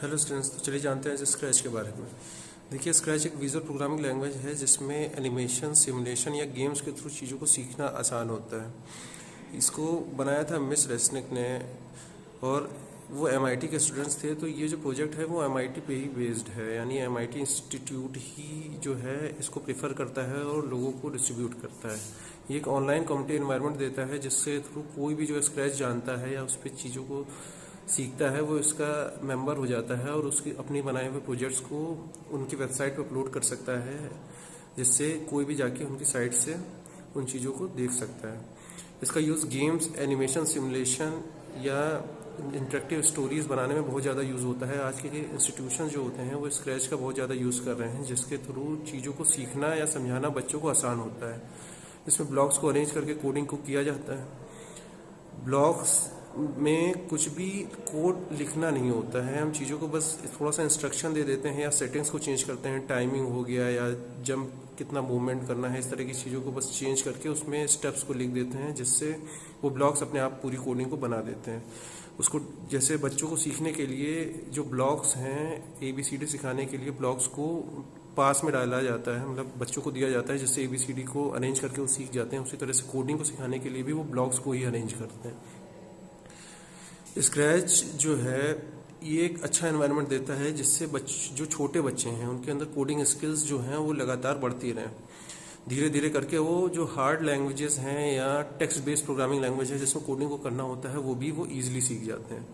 Hello students, तो चलिए जानते हैं स्क्रैच के बारे में। देखिए, स्क्रैच एक विजुअल प्रोग्रामिंग लैंग्वेज है जिसमें एनिमेशन, सिमुलेशन या गेम्स के थ्रू चीज़ों को सीखना आसान होता है। इसको बनाया था मिस रेसनिक ने, और वो एमआईटी के स्टूडेंट्स थे। तो ये जो प्रोजेक्ट है वो एमआईटी पे ही बेस्ड है, यानी एमआईटी इंस्टीट्यूट ही जो है इसको प्रेफर करता है और लोगों को डिस्ट्रीब्यूट करता है। ये एक ऑनलाइन कम्युनिटी एनवायरनमेंट देता है जिससे थ्रू कोई भी जो स्क्रैच जानता है या उस पर चीज़ों को सीखता है वो इसका मेंबर हो जाता है और उसकी अपनी बनाए हुए प्रोजेक्ट्स को उनकी वेबसाइट पर अपलोड कर सकता है, जिससे कोई भी जाके उनकी साइट से उन चीज़ों को देख सकता है। इसका यूज़ गेम्स, एनिमेशन, सिमुलेशन या इंटरेक्टिव स्टोरीज बनाने में बहुत ज़्यादा यूज़ होता है। आज के इंस्टीट्यूशन जो होते हैं वो स्क्रैच का बहुत ज़्यादा यूज़ कर रहे हैं, जिसके थ्रू चीज़ों को सीखना या समझाना बच्चों को आसान होता है। इसमें ब्लॉक्स को अरेंज करके कोडिंग को किया जाता है। ब्लॉक्स में कुछ भी कोड लिखना नहीं होता है, हम चीज़ों को बस थोड़ा सा इंस्ट्रक्शन दे देते हैं या सेटिंग्स को चेंज करते हैं, टाइमिंग हो गया या जंप कितना मूवमेंट करना है, इस तरह की चीज़ों को बस चेंज करके उसमें स्टेप्स को लिख देते हैं, जिससे वो ब्लॉक्स अपने आप पूरी कोडिंग को बना देते हैं। उसको जैसे बच्चों को सीखने के लिए जो ब्लॉक्स हैं, ABCD सिखाने के लिए ब्लॉक्स को पास में डाला जाता है, मतलब बच्चों को दिया जाता है, जिससे ABCD को अरेंज करके वो सीख जाते हैं। उसी तरह से कोडिंग को सिखाने के लिए भी वो ब्लॉक्स को ही अरेंज करते हैं। स्क्रैच जो है ये एक अच्छा एनवायरनमेंट देता है जिससे जो छोटे बच्चे हैं उनके अंदर कोडिंग स्किल्स जो हैं वो लगातार बढ़ती रहें। धीरे धीरे करके वो जो हार्ड लैंग्वेजेस हैं या टेक्स्ट बेस्ड प्रोग्रामिंग लैंग्वेज है जिसमें कोडिंग को करना होता है वो भी वो ईजिली सीख जाते हैं।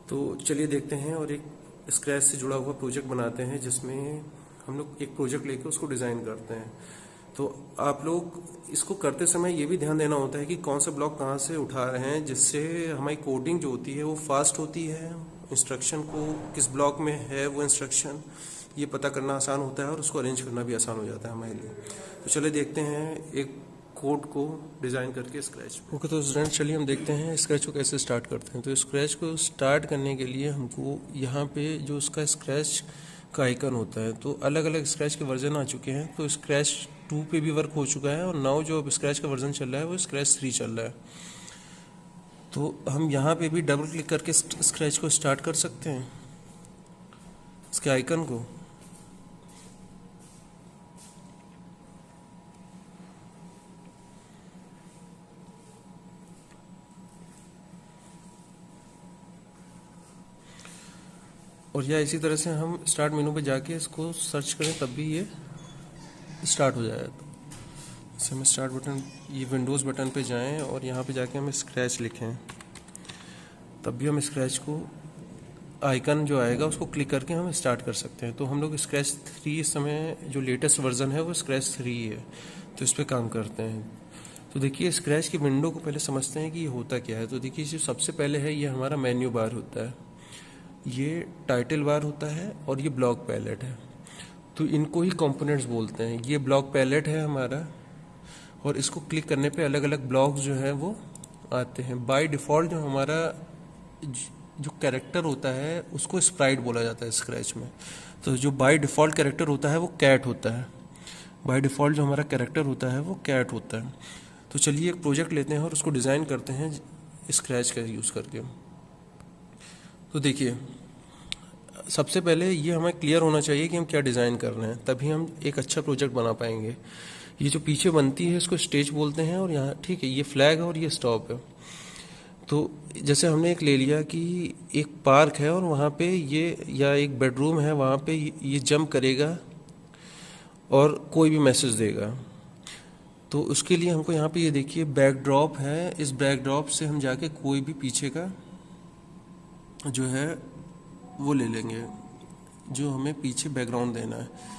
तो चलिए देखते हैं और एक स्क्रैच से जुड़ा हुआ प्रोजेक्ट बनाते हैं, जिसमें हम लोग एक प्रोजेक्ट लेके उसको डिज़ाइन करते हैं। तो आप लोग इसको करते समय ये भी ध्यान देना होता है कि कौन सा ब्लॉक कहाँ से उठा रहे हैं, जिससे हमारी कोडिंग जो होती है वो फास्ट होती है। इंस्ट्रक्शन को किस ब्लॉक में है वो इंस्ट्रक्शन ये पता करना आसान होता है और उसको अरेंज करना भी आसान हो जाता है हमारे लिए। तो चलिए देखते हैं एक कोड को डिज़ाइन करके स्क्रैच। ओके, तो स्टूडेंट चलिए हम देखते हैं स्क्रैच को कैसे स्टार्ट करते हैं। तो स्क्रैच को स्टार्ट करने के लिए हमको यहाँ पे जो उसका स्क्रैच का आइकन होता है, तो अलग अलग स्क्रैच के वर्जन आ चुके हैं। तो स्क्रैच 2 पे भी वर्क हो चुका है और नाउ जो स्क्रैच का वर्जन चल रहा है वो स्क्रैच 3 चल रहा है। तो हम यहाँ पे भी डबल क्लिक करके स्क्रैच को स्टार्ट कर सकते हैं, इसके आइकन को। और या इसी तरह से हम स्टार्ट मेनू पे जाके इसको सर्च करें तब भी ये स्टार्ट हो जाएगा। जैसे हम स्टार्ट बटन, ये विंडोज़ बटन पे जाएं और यहाँ पे जाके हम स्क्रैच लिखें, तब भी हम स्क्रैच को आइकन जो आएगा उसको क्लिक करके हम स्टार्ट कर सकते हैं। तो हम लोग स्क्रैच 3 इस समय जो लेटेस्ट वर्जन है वो स्क्रैच 3 है, तो इस पर काम करते हैं। तो देखिए स्क्रैच की विंडो को पहले समझते हैं कि ये होता क्या है। तो देखिए जो सबसे पहले है ये हमारा मेन्यू बार होता है, ये टाइटल बार होता है और ये ब्लॉक पैलेट है। तो इनको ही कंपोनेंट्स बोलते हैं। ये ब्लॉक पैलेट है हमारा, और इसको क्लिक करने पे अलग अलग ब्लॉक्स जो हैं वो आते हैं। बाय डिफ़ॉल्ट जो हमारा जो कैरेक्टर होता है उसको स्प्राइट बोला जाता है स्क्रैच में। तो जो बाय डिफ़ॉल्ट कैरेक्टर होता है वो कैट होता है। बाय डिफ़ॉल्ट जो हमारा कैरेक्टर होता है वो कैट होता है। तो चलिए एक प्रोजेक्ट लेते हैं और उसको डिज़ाइन करते हैं स्क्रैच का यूज़ करके। तो देखिए सबसे पहले ये हमें क्लियर होना चाहिए कि हम क्या डिज़ाइन कर रहे हैं, तभी हम एक अच्छा प्रोजेक्ट बना पाएंगे। ये जो पीछे बनती है इसको स्टेज बोलते हैं, और यहाँ ठीक है ये फ्लैग है और ये स्टॉप है। तो जैसे हमने एक ले लिया कि एक पार्क है और वहाँ पे ये, या एक बेडरूम है, वहाँ पे ये जंप करेगा और कोई भी मैसेज देगा। तो उसके लिए हमको यहाँ पे ये देखिए बैकड्रॉप है, इस बैकड्रॉप से हम जाके कोई भी पीछे का जो है वो ले लेंगे, जो हमें पीछे बैकग्राउंड देना है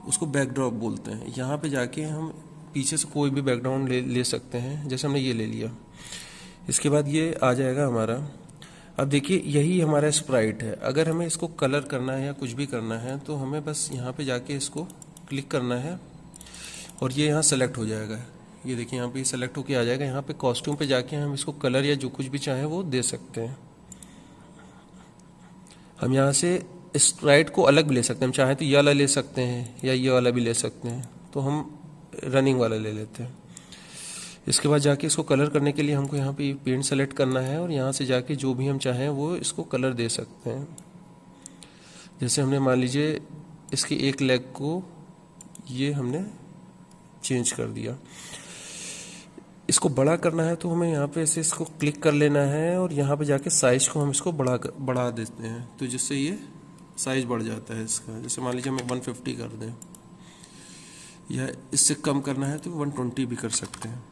उसको बैकड्रॉप बोलते हैं। यहाँ पे जाके हम पीछे से कोई भी बैकग्राउंड ले सकते हैं, जैसे हमने ये ले लिया। इसके बाद ये आ जाएगा हमारा। अब देखिए यही हमारा स्प्राइट है। अगर हमें इसको कलर करना है या कुछ भी करना है तो हमें बस यहाँ पे जाके इसको क्लिक करना है और ये यहाँ सेलेक्ट हो जाएगा। ये देखिए यहाँ पे सेलेक्ट होके आ जाएगा। यहाँ पे कॉस्ट्यूम पे जाके हम इसको कलर या जो कुछ भी चाहें वो दे सकते हैं। हम यहाँ से स्प्राइट को अलग भी ले सकते हैं, हम चाहें तो ये वाला ले सकते हैं या ये वाला भी ले सकते हैं। तो हम रनिंग वाला ले लेते हैं। इसके बाद जाके इसको कलर करने के लिए हमको यहाँ पे पेंट सेलेक्ट करना है और यहाँ से जाके जो भी हम चाहें वो इसको कलर दे सकते हैं। जैसे हमने मान लीजिए इसके एक लेग को ये हमने चेंज कर दिया, इसको बड़ा करना है तो हमें यहाँ पे ऐसे इसको क्लिक कर लेना है और यहाँ पे जाके साइज को हम इसको बढ़ा देते हैं, तो जिससे ये साइज बढ़ जाता है इसका। जैसे मान लीजिए हमें 150 कर दें, या इससे कम करना है तो 120 भी कर सकते हैं।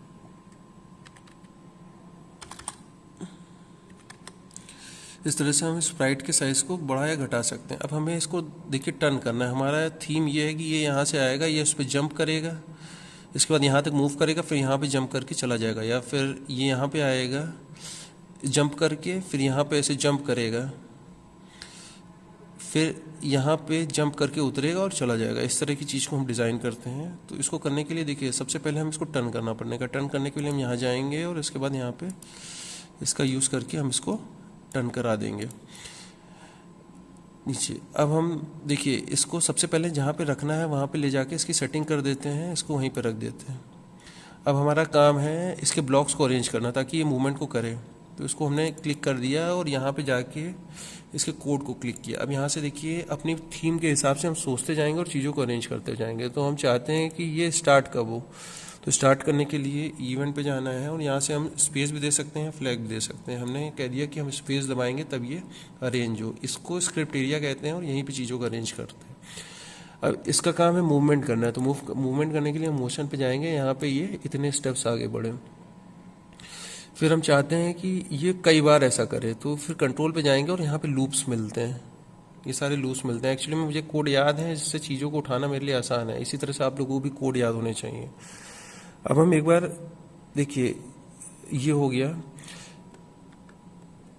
इस तरह से हम स्प्राइट के साइज़ को बढ़ा या घटा सकते हैं। अब हमें इसको देखिए टर्न करना है। हमारा थीम ये है कि ये यहाँ से आएगा, ये उस पर जंप करेगा, इसके बाद यहाँ तक मूव करेगा, फिर यहाँ पे जंप करके चला जाएगा, या फिर ये यहाँ पे आएगा जंप करके, फिर यहाँ पे ऐसे जंप करेगा, फिर यहाँ पे जंप करके उतरेगा और चला जाएगा। इस तरह की चीज़ को हम डिज़ाइन करते हैं। तो इसको करने के लिए देखिए सबसे पहले हम इसको टर्न करना पड़ेगा। टर्न करने के लिए हम यहाँ जाएंगे और इसके बाद यहाँ पे इसका यूज़ करके हम इसको टर्न करा देंगे नीचे। अब हम देखिए इसको सबसे पहले जहाँ पे रखना है वहाँ पे ले जाके इसकी सेटिंग कर देते हैं, इसको वहीं पे रख देते हैं। अब हमारा काम है इसके ब्लॉक्स को अरेंज करना ताकि ये मूवमेंट को करे। तो इसको हमने क्लिक कर दिया और यहाँ पे जाके इसके कोड को क्लिक किया। अब यहाँ से देखिए अपनी थीम के हिसाब से हम सोचते जाएंगे और चीज़ों को अरेंज करते जाएंगे। तो हम चाहते हैं कि ये स्टार्ट कब हो, तो स्टार्ट करने के लिए इवेंट पे जाना है और यहाँ से हम स्पेस भी दे सकते हैं, फ्लैग भी दे सकते हैं। हमने कह दिया कि हम स्पेस दबाएंगे तब ये अरेंज हो। इसको स्क्रिप्ट एरिया कहते हैं और यहीं पे चीज़ों को अरेंज करते हैं। अब इसका काम है मूवमेंट करना है, तो मूवमेंट करने के लिए हम मोशन पे जाएंगे, यहाँ पे ये इतने स्टेप्स आगे बढ़े। फिर हम चाहते हैं कि ये कई बार ऐसा करे, तो फिर कंट्रोल पे जाएंगे और यहाँ पे लूप्स मिलते हैं, ये सारे लूप्स मिलते हैं। एक्चुअली में मुझे कोड याद है जिससे चीज़ों को उठाना मेरे लिए आसान है। इसी तरह से आप लोगों को भी कोड याद होने चाहिए। अब हम एक बार देखिए ये हो गया।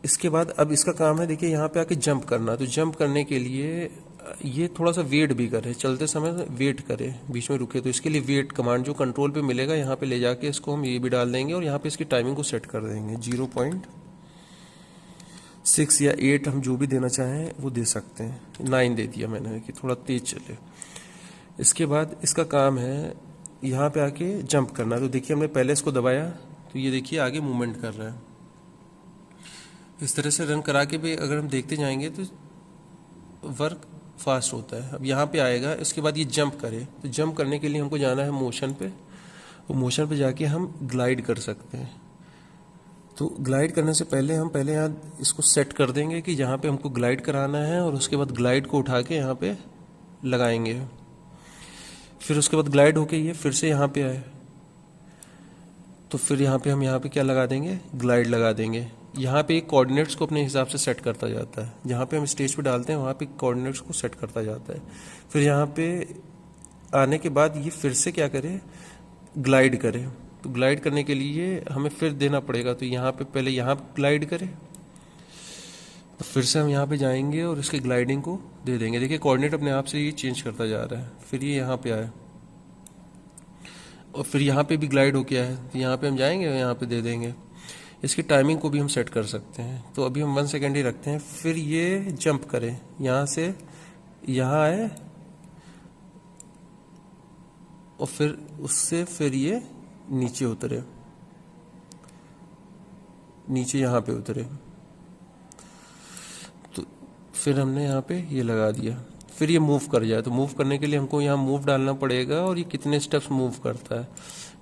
इसके बाद अब इसका काम है देखिए यहाँ पे आके जंप करना। तो जंप करने के लिए ये थोड़ा सा वेट भी करे, चलते समय वेट करे, बीच में रुके। तो इसके लिए वेट कमांड जो कंट्रोल पे मिलेगा यहाँ पे ले जाके इसको हम ये भी डाल देंगे और यहाँ पे इसकी टाइमिंग को सेट कर देंगे 0.6 या 8 हम जो भी देना चाहें वो दे सकते हैं। 9 दे दिया मैंने कि थोड़ा तेज चले। इसके बाद इसका काम है यहाँ पे आके जंप करना। तो देखिए हमने पहले इसको दबाया तो ये देखिए आगे मूवमेंट कर रहा है। इस तरह से रन करा के भी अगर हम देखते जाएंगे तो वर्क फास्ट होता है। अब यहाँ पे आएगा, इसके बाद ये जंप करे। तो जंप करने के लिए हमको जाना है मोशन पे, और मोशन पे जाके हम ग्लाइड कर सकते हैं। तो ग्लाइड करने से पहले हम यहाँ इसको सेट कर देंगे कि जहाँ पे हमको ग्लाइड कराना है, और उसके बाद ग्लाइड को उठा के यहाँ पे लगाएंगे। फिर उसके बाद ग्लाइड होके ये फिर से यहाँ पे आए तो फिर यहाँ पे हम यहाँ पे क्या लगा देंगे, ग्लाइड लगा देंगे। यहाँ पे कोऑर्डिनेट्स को अपने हिसाब से सेट करता जाता है। जहाँ पे हम स्टेज पे डालते हैं वहाँ पे कोऑर्डिनेट्स को सेट करता जाता है। फिर यहाँ पे आने के बाद ये फिर से क्या करे, ग्लाइड करे। तो ग्लाइड करने के लिए हमें फिर देना पड़ेगा। तो यहाँ पे पहले यहाँ ग्लाइड करे, तो फिर से हम यहाँ पे जाएंगे और इसके ग्लाइडिंग को दे देंगे। देखिए कोऑर्डिनेट अपने आप से ये चेंज करता जा रहा है। फिर ये यहाँ पे आए और फिर यहाँ पे भी ग्लाइड हो गया है, तो यहाँ पे हम जाएंगे और यहाँ पे दे देंगे। इसकी टाइमिंग को भी हम सेट कर सकते हैं। तो अभी हम 1 सेकेंड ही रखते हैं। फिर ये जंप करें, यहाँ से यहाँ आए और फिर उससे फिर ये नीचे उतरे, नीचे यहाँ पे उतरे। तो फिर हमने यहाँ पे ये लगा दिया। फिर ये मूव कर जाए। तो मूव करने के लिए हमको यहाँ मूव डालना पड़ेगा और ये कितने स्टेप्स मूव करता है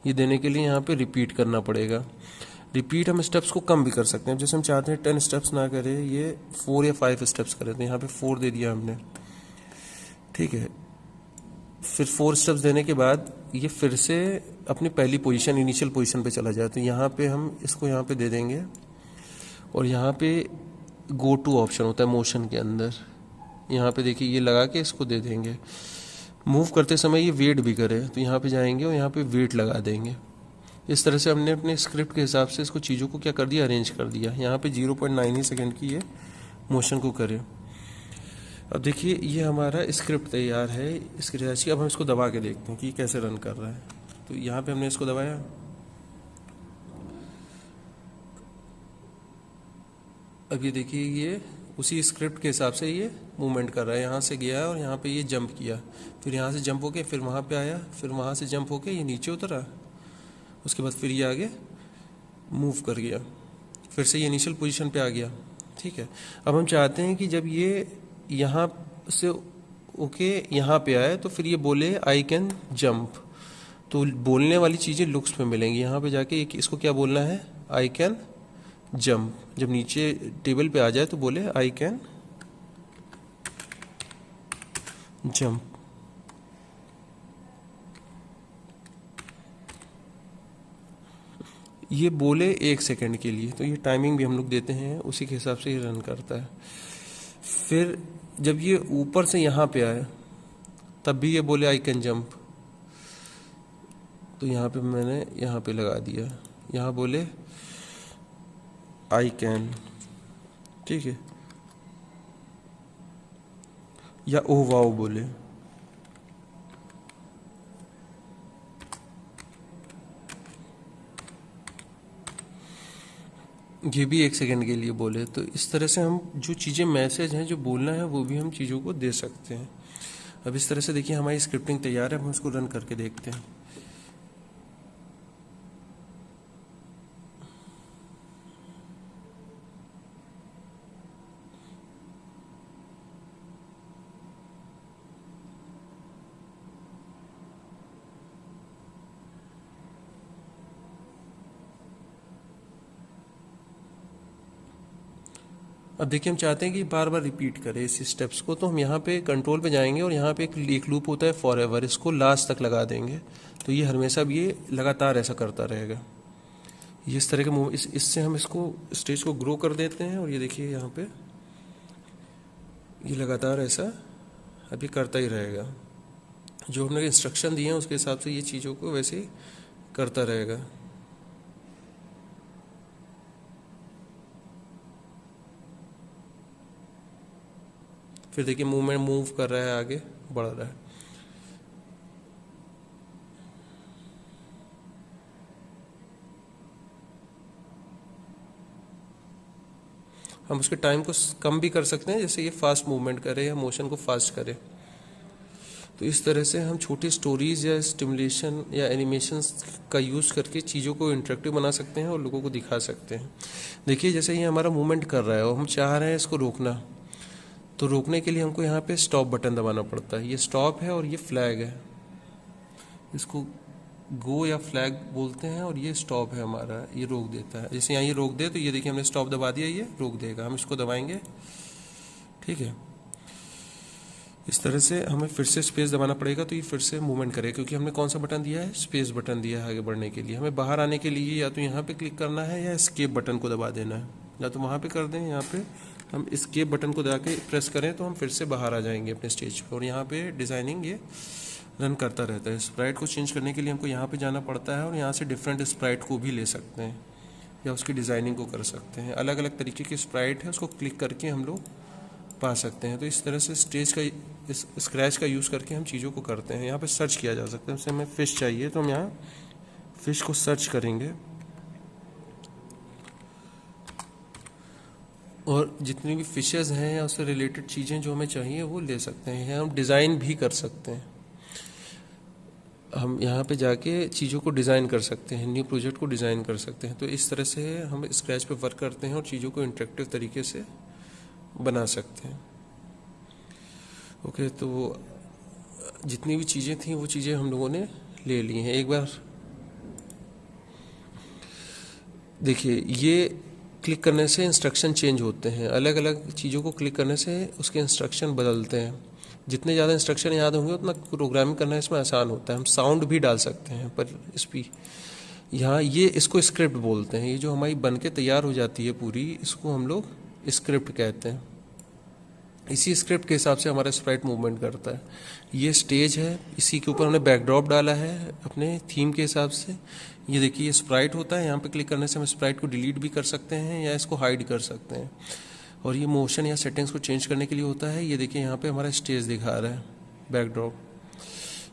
ये देने के लिए यहाँ पे रिपीट करना पड़ेगा। रिपीट हम स्टेप्स को कम भी कर सकते हैं। जैसे हम चाहते हैं 10 स्टेप्स ना करें, ये 4 या 5 स्टेप्स करें, तो यहाँ पे 4 दे दिया हमने, ठीक है। फिर 4 स्टेप्स देने के बाद ये फिर से अपनी पहली पोजीशन, इनिशियल पोजीशन पे चला जाए। तो यहाँ पे हम इसको यहाँ पे दे देंगे और यहाँ पे गो टू ऑप्शन होता है मोशन के अंदर। यहाँ पे देखिए ये लगा के इसको दे देंगे। मूव करते समय ये वेट भी करे, तो यहाँ पे जाएंगे और यहाँ पे वेट लगा देंगे। इस तरह से हमने अपने स्क्रिप्ट के हिसाब से इसको चीज़ों को क्या कर दिया, अरेंज कर दिया। यहाँ पे 0.9 ही सेकेंड की ये मोशन को करे। अब देखिए ये हमारा स्क्रिप्ट तैयार है इसकी वजह से। अब हम इसको दबा के देखते हैं कि कैसे रन कर रहा है। तो यहाँ पे हमने इसको दबाया, अब ये देखिए ये उसी स्क्रिप्ट के हिसाब से ये मूवमेंट कर रहा है। यहाँ से गया और यहाँ पे ये जंप किया, फिर यहाँ से जंप होके फिर वहाँ पे आया, फिर वहाँ से जंप होके ये नीचे उतरा, उसके बाद फिर ये आगे मूव कर गया, फिर से ये इनिशियल पोजीशन पे आ गया, ठीक है। अब हम चाहते हैं कि जब ये यहाँ से ओके यहाँ पे आए तो फिर ये बोले आई कैन जंप, तो बोलने वाली चीज़ें लुक्स में मिलेंगी। यहाँ पे जाके इसको क्या बोलना है, आई कैन जंप। जब नीचे टेबल पे आ जाए तो बोले आई कैन जंप। ये बोले 1 सेकंड के लिए, तो ये टाइमिंग भी हम लोग देते हैं, उसी के हिसाब से ये रन करता है। फिर जब ये ऊपर से यहाँ पे आए तब भी ये बोले आई कैन जंप, तो यहाँ पे मैंने यहाँ पे लगा दिया, यहाँ बोले आई कैन, ठीक है, या ओ वाओ बोले। ये भी 1 सेकंड के लिए बोले। तो इस तरह से हम जो चीज़ें मैसेज हैं जो बोलना है वो भी हम चीज़ों को दे सकते हैं। अब इस तरह से देखिए हमारी स्क्रिप्टिंग तैयार है, हम इसको रन करके देखते हैं। अब देखिए हम चाहते हैं कि बार बार रिपीट करें इस स्टेप्स को, तो हम यहाँ पे कंट्रोल पे जाएंगे और यहाँ पे एक लूप होता है फॉर एवर, इसको लास्ट तक लगा देंगे, तो ये हमेशा भी ये लगातार ऐसा करता रहेगा। ये इस तरह के मूव इससे हम इसको स्टेज को ग्रो कर देते हैं, और ये देखिए यहाँ पे ये लगातार ऐसा अभी करता ही रहेगा। जो हमने इंस्ट्रक्शन दिए हैं उसके हिसाब से ये चीज़ों को वैसे ही करता रहेगा। फिर देखिए मूवमेंट मूव कर रहा है, आगे बढ़ रहा है। हम उसके टाइम को कम भी कर सकते हैं, जैसे ये फास्ट मूवमेंट करे या मोशन को फास्ट करे। तो इस तरह से हम छोटी स्टोरीज या स्टिमुलेशन या एनिमेशंस का यूज़ करके चीज़ों को इंटरेक्टिव बना सकते हैं और लोगों को दिखा सकते हैं। देखिए जैसे ये हमारा मूवमेंट कर रहा है और हम चाह रहे हैं इसको रोकना, तो रोकने के लिए हमको यहाँ पे स्टॉप बटन दबाना पड़ता है। ये स्टॉप है और ये फ्लैग है, इसको गो या फ्लैग बोलते हैं, और ये स्टॉप है हमारा, ये रोक देता है। जैसे यहाँ ये रोक दे तो ये देखिए हमने स्टॉप दबा दिया, ये रोक देगा। हम इसको दबाएंगे, ठीक है। इस तरह से हमें फिर से स्पेस दबाना पड़ेगा तो ये फिर से मूवमेंट करेगा, क्योंकि हमने कौन सा बटन दिया है, स्पेस बटन दिया है आगे बढ़ने के लिए। हमें बाहर आने के लिए या तो यहाँ पे क्लिक करना है या एस्केप बटन को दबा देना है, या तो वहाँ पे कर दें, यहाँ पे हम एस्केप बटन को दबा के प्रेस करें तो हम फिर से बाहर आ जाएंगे अपने स्टेज पे। और यहाँ पे डिज़ाइनिंग ये रन करता रहता है। स्प्राइट को चेंज करने के लिए हमको यहाँ पे जाना पड़ता है और यहाँ से डिफरेंट स्प्राइट को भी ले सकते हैं या उसकी डिज़ाइनिंग को कर सकते हैं। अलग अलग तरीके की स्प्राइट है, उसको क्लिक करके हम लोग पा सकते हैं। तो इस तरह से स्टेज का इस स्क्रैच का यूज़ करके हम चीज़ों को करते हैं। यहाँ पे सर्च किया जा सकता है, जैसे हमें फ़िश चाहिए तो हम यहाँ फ़िश को सर्च करेंगे और जितनी भी फिशेज़ हैं या उससे रिलेटेड चीज़ें जो हमें चाहिए वो ले सकते हैं। हम डिज़ाइन भी कर सकते हैं, हम यहाँ पे जाके चीज़ों को डिज़ाइन कर सकते हैं, न्यू प्रोजेक्ट को डिज़ाइन कर सकते हैं। तो इस तरह से हम स्क्रैच पे वर्क करते हैं और चीज़ों को इंटरेक्टिव तरीके से बना सकते हैं। ओके, तो जितनी भी चीज़ें थी वो चीज़ें हम लोगों ने ले ली हैं। एक बार देखिए, ये क्लिक करने से इंस्ट्रक्शन चेंज होते हैं, अलग अलग चीज़ों को क्लिक करने से उसके इंस्ट्रक्शन बदलते हैं। जितने ज़्यादा इंस्ट्रक्शन याद होंगे उतना प्रोग्रामिंग करना इसमें आसान होता है। हम साउंड भी डाल सकते हैं, पर इस भी यहाँ ये इसको स्क्रिप्ट बोलते हैं। ये जो हमारी बन के तैयार हो जाती है पूरी, इसको हम लोग स्क्रिप्ट कहते हैं। इसी स्क्रिप्ट के हिसाब से हमारा स्प्राइट मूवमेंट करता है। ये स्टेज है, इसी के ऊपर हमने बैकड्रॉप डाला है अपने थीम के हिसाब से। ये देखिए ये स्प्राइट होता है, यहाँ पे क्लिक करने से हम स्प्राइट को डिलीट भी कर सकते हैं या इसको हाइड कर सकते हैं। और ये मोशन या सेटिंग्स को चेंज करने के लिए होता है। ये देखिए यहाँ पे हमारा स्टेज दिखा रहा है बैकड्रॉप,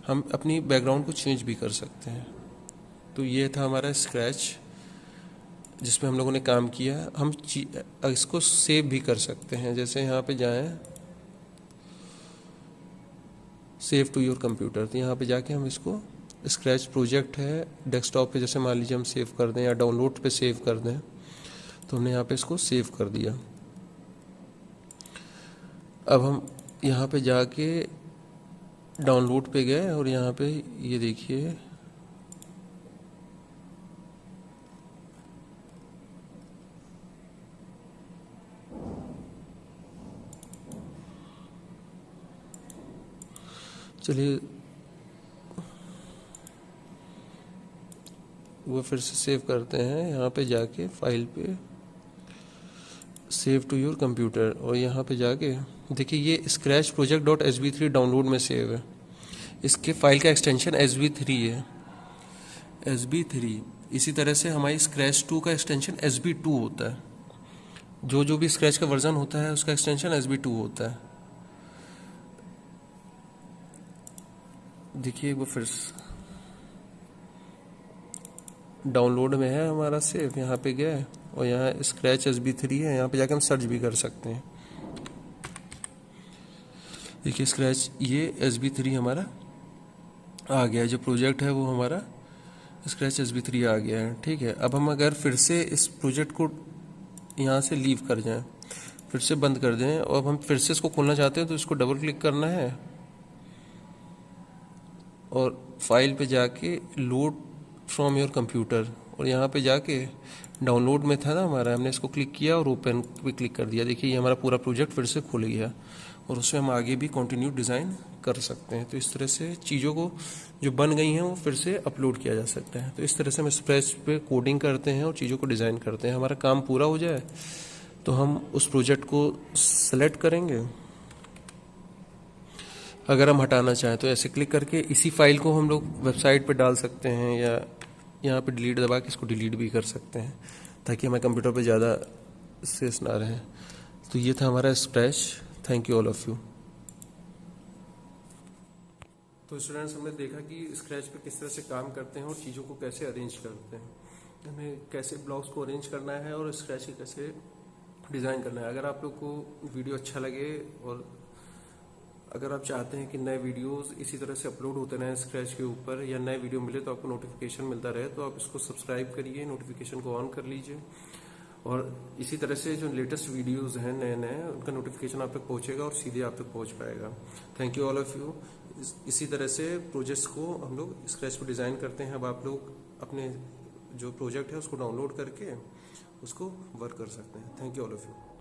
हम अपनी बैकग्राउंड को चेंज भी कर सकते हैं। तो ये था हमारा स्क्रैच जिसमें हम लोगों ने काम किया। हम इसको सेव भी कर सकते हैं, जैसे यहाँ पे जाएं सेव टू योर कंप्यूटर, तो यहाँ पे जाके हम इसको स्क्रैच प्रोजेक्ट है डेस्कटॉप पे, जैसे मान लीजिए हम सेव कर दें या डाउनलोड पे सेव कर दें, तो हमने यहाँ पे इसको सेव कर दिया। अब हम यहाँ पे जाके डाउनलोड पे गए और यहाँ पे ये देखिए चलिए वो फिर से सेव करते हैं। यहाँ पे जाके फाइल पे सेव टू योर कंप्यूटर और यहाँ पे जाके देखिए ये scratch project dot SB3 download में सेव है। इसके फाइल का एक्सटेंशन SB3 है, SB3। इसी तरह से हमारी स्क्रैच 2 का एक्सटेंशन SB2 होता है। जो जो भी स्क्रैच का वर्जन होता है उसका एक्सटेंशन SB2 होता है। देखिए वो फिर डाउनलोड में है हमारा सेव, यहाँ पे गया है और यहाँ स्क्रैच SB3 है। यहाँ पे जाके हम सर्च भी कर सकते हैं। देखिए स्क्रैच ये SB3 हमारा आ गया है, जो प्रोजेक्ट है वो हमारा स्क्रैच SB3 आ गया है। ठीक है, अब हम अगर फिर से इस प्रोजेक्ट को यहाँ से लीव कर जाएं, फिर से बंद कर दें और अब हम फिर से इसको खोलना चाहते हैं तो इसको डबल क्लिक करना है और फाइल पे जाके लोड फ्रॉम योर कंप्यूटर और यहाँ पे जाके डाउनलोड में था ना हमारा, हमने इसको क्लिक किया और ओपन पे क्लिक कर दिया। देखिए ये हमारा पूरा प्रोजेक्ट फिर से खुल गया और उसमें हम आगे भी कंटिन्यू डिज़ाइन कर सकते हैं। तो इस तरह से चीज़ों को जो बन गई हैं वो फिर से अपलोड किया जा सकता है। तो इस तरह से हम स्क्रैच पे कोडिंग करते हैं और चीज़ों को डिज़ाइन करते हैं। हमारा काम पूरा हो जाए तो हम उस प्रोजेक्ट को सेलेक्ट करेंगे। अगर हम हटाना चाहें तो ऐसे क्लिक करके इसी फाइल को हम लोग वेबसाइट पे डाल सकते हैं या यहाँ पे डिलीट दबा के इसको डिलीट भी कर सकते हैं ताकि हमारे कंप्यूटर पे ज़्यादा स्ट्रेस ना रहे। तो ये था हमारा scratch. Thank you all of you. तो स्टूडेंट्स हमने देखा कि स्क्रैच पे किस तरह से काम करते हैं और चीज़ों को कैसे अरेंज करते हैं, हमें कैसे ब्लॉक्स को अरेंज करना है और स्क्रैच को कैसे डिज़ाइन करना है। अगर आप लोग को वीडियो अच्छा लगे और अगर आप चाहते हैं कि नए वीडियोस इसी तरह से अपलोड होते रहें स्क्रैच के ऊपर या नए वीडियो मिले तो आपको नोटिफिकेशन मिलता रहे, तो आप इसको सब्सक्राइब करिए, नोटिफिकेशन को ऑन कर लीजिए और इसी तरह से जो लेटेस्ट वीडियोस हैं नए नए उनका नोटिफिकेशन आप तक पहुंचेगा और सीधे आप तक पहुंच पाएगा। Thank you all of you. इसी तरह से प्रोजेक्ट्स को हम लोग स्क्रैच पर डिज़ाइन करते हैं। अब आप लोग अपने जो प्रोजेक्ट है उसको डाउनलोड करके उसको वर्क कर सकते हैं। Thank you all of you.